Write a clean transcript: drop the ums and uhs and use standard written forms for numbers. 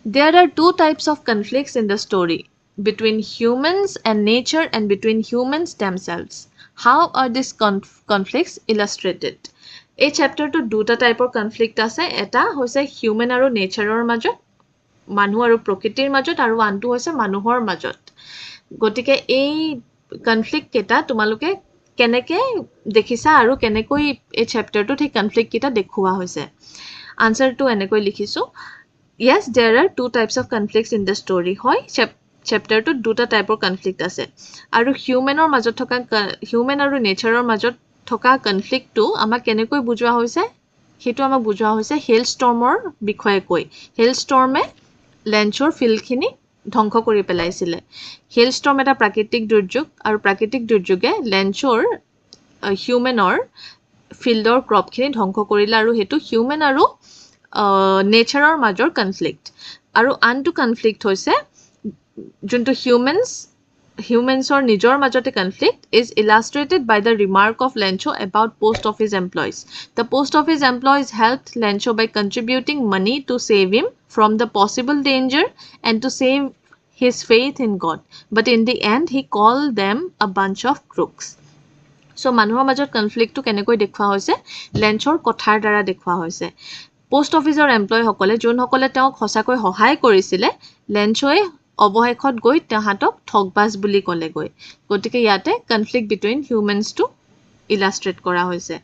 There are two types of conflicts in the story, between humans and nature and between humans themselves. How are these conflicts illustrated? এই চেপ্টাৰটো দুটা টাইপৰ conflict আছে এটা হৈছে human আৰু নেচাৰৰ মাজত মানুহ আৰু প্ৰকৃতিৰ মাজত আৰু আনটো হৈছে মানুহৰ মাজত গতিকে এই কনফ্লিক্ট কেটা তোমালোকে কেনেকে দেখিছা আৰু কেনেকৈ এই চেপ্টাৰটোত এই কনফ্লিক্ট কেটা দেখুৱা হৈছে আনসাৰটো এনেকৈ লিখিছো Yes, there are two types of conflicts in the story. Hoy chapter to duta type of conflict ase. Aru human or majot thoka human aru nature or majot thoka conflict to ama kenekoi bujwa hoise? Hetu ama bujwa hoise hailstorm or bikhoye koi. Hailstorm e Lanchor field khini dhongkho kori pelaisile. Hailstorm eta prakitik durjog aru prakitik durjoge Lanchor human or field or crop khini dhongkho korila aru hetu human aru nature or major conflict aru antu conflict hoise junto humans or nijor majote conflict is illustrated by the remark of Lencho about post office employees. The post office employees helped Lencho by contributing money to save him from the possible danger and to save his faith in God, but in the end he called them a bunch of crooks. So মানুহৰ মাজত conflict to কেনেকৈ দেখুৱা হৈছে Lenchor কথাৰ দ্বাৰা দেখুৱা হৈছে post অফিচৰ এমপ্লয় সকলে যোন সকলে তেওঁক হসাকৈ সহায় কৰিছিলে লেঞ্চোয়ে অবহেখত গৈ তাহাতক ঠগবাজ বুলি ক'লে গৈ গতিকে ইয়াতে কনফ্লিক্ট বিটুইন হিউম্যানস টু ইলাস্ট্ৰেট কৰা হৈছে